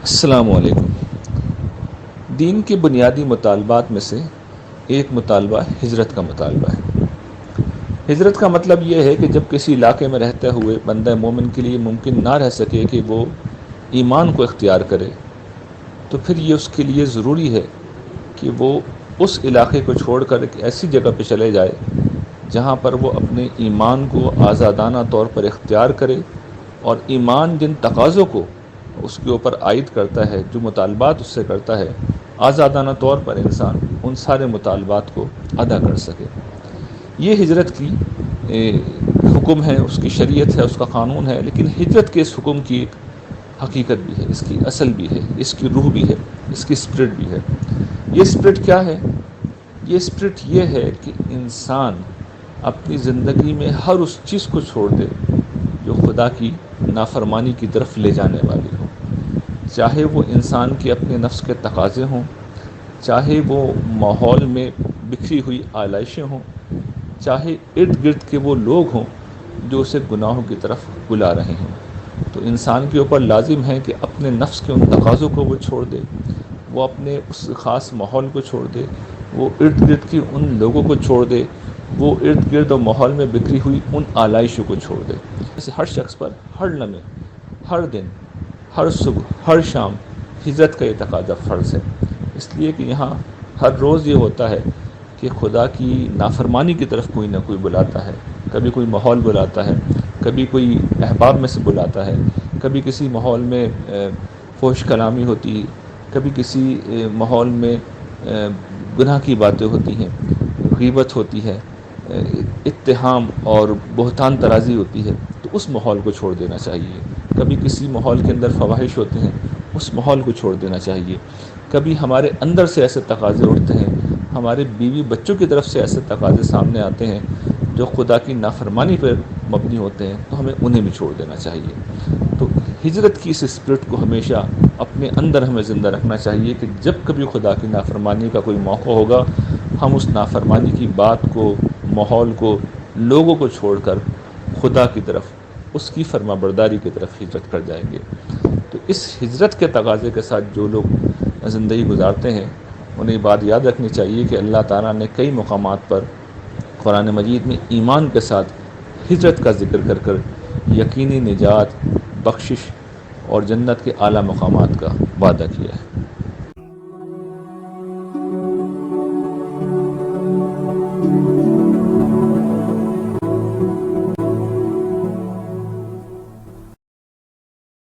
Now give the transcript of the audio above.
السلام علیکم۔ دین کے بنیادی مطالبات میں سے ایک مطالبہ ہجرت کا مطالبہ ہے۔ ہجرت کا مطلب یہ ہے کہ جب کسی علاقے میں رہتے ہوئے بندہ مومن کے لیے ممکن نہ رہ سکے کہ وہ ایمان کو اختیار کرے، تو پھر یہ اس کے لیے ضروری ہے کہ وہ اس علاقے کو چھوڑ کر ایک ایسی جگہ پہ چلے جائے جہاں پر وہ اپنے ایمان کو آزادانہ طور پر اختیار کرے، اور ایمان جن تقاضوں کو اس کے اوپر عائد کرتا ہے، جو مطالبات اس سے کرتا ہے، آزادانہ طور پر انسان ان سارے مطالبات کو ادا کر سکے۔ یہ ہجرت کی حکم ہے، اس کی شریعت ہے، اس کا قانون ہے۔ لیکن ہجرت کے اس حکم کی ایک حقیقت بھی ہے، اس کی اصل بھی ہے، اس کی روح بھی ہے، اس کی اسپرٹ بھی ہے۔ یہ اسپرٹ کیا ہے؟ یہ اسپرٹ یہ ہے کہ انسان اپنی زندگی میں ہر اس چیز کو چھوڑ دے جو خدا کی نافرمانی کی طرف لے جانے والی ہو، چاہے وہ انسان کے اپنے نفس کے تقاضے ہوں، چاہے وہ ماحول میں بکھری ہوئی آلائشیں ہوں، چاہے ارد گرد کے وہ لوگ ہوں جو اسے گناہوں کی طرف بلا رہے ہیں۔ تو انسان کے اوپر لازم ہے کہ اپنے نفس کے ان تقاضوں کو وہ چھوڑ دے، وہ اپنے اس خاص ماحول کو چھوڑ دے، وہ ارد گرد کی ان لوگوں کو چھوڑ دے، وہ ارد گرد اور ماحول میں بکھری ہوئی ان آلائشوں کو چھوڑ دے۔ اسے ہر شخص پر ہر لمحے، ہر دن، ہر صبح، ہر شام ہجرت کا یہ تقاضا فرض ہے، اس لیے کہ یہاں ہر روز یہ ہوتا ہے کہ خدا کی نافرمانی کی طرف کوئی نہ کوئی بلاتا ہے۔ کبھی کوئی ماحول بلاتا ہے، کبھی کوئی احباب میں سے بلاتا ہے، کبھی کسی ماحول میں فحش کلامی ہوتی ہے، کبھی کسی ماحول میں گناہ کی باتیں ہوتی ہیں، غیبت ہوتی ہے، اتہام اور بہتان ترازی ہوتی ہے، تو اس ماحول کو چھوڑ دینا چاہیے۔ کبھی کسی ماحول کے اندر فواہش ہوتے ہیں، اس ماحول کو چھوڑ دینا چاہیے۔ کبھی ہمارے اندر سے ایسے تقاضے اٹھتے ہیں، ہمارے بیوی بچوں کی طرف سے ایسے تقاضے سامنے آتے ہیں جو خدا کی نافرمانی پر مبنی ہوتے ہیں، تو ہمیں انہیں بھی چھوڑ دینا چاہیے۔ تو ہجرت کی اس اسپرٹ کو ہمیشہ اپنے اندر ہمیں زندہ رکھنا چاہیے کہ جب کبھی خدا کی نافرمانی کا کوئی موقع ہوگا، ہم اس نافرمانی کی بات کو، ماحول کو، لوگوں کو چھوڑ کر خدا کی طرف، اس کی فرما برداری کی طرف ہجرت کر جائیں گے۔ تو اس ہجرت کے تقاضے کے ساتھ جو لوگ زندگی گزارتے ہیں، انہیں بات یاد رکھنی چاہیے کہ اللہ تعالیٰ نے کئی مقامات پر قرآن مجید میں ایمان کے ساتھ ہجرت کا ذکر کر کر یقینی نجات، بخشش اور جنت کے اعلیٰ مقامات کا وعدہ کیا ہے۔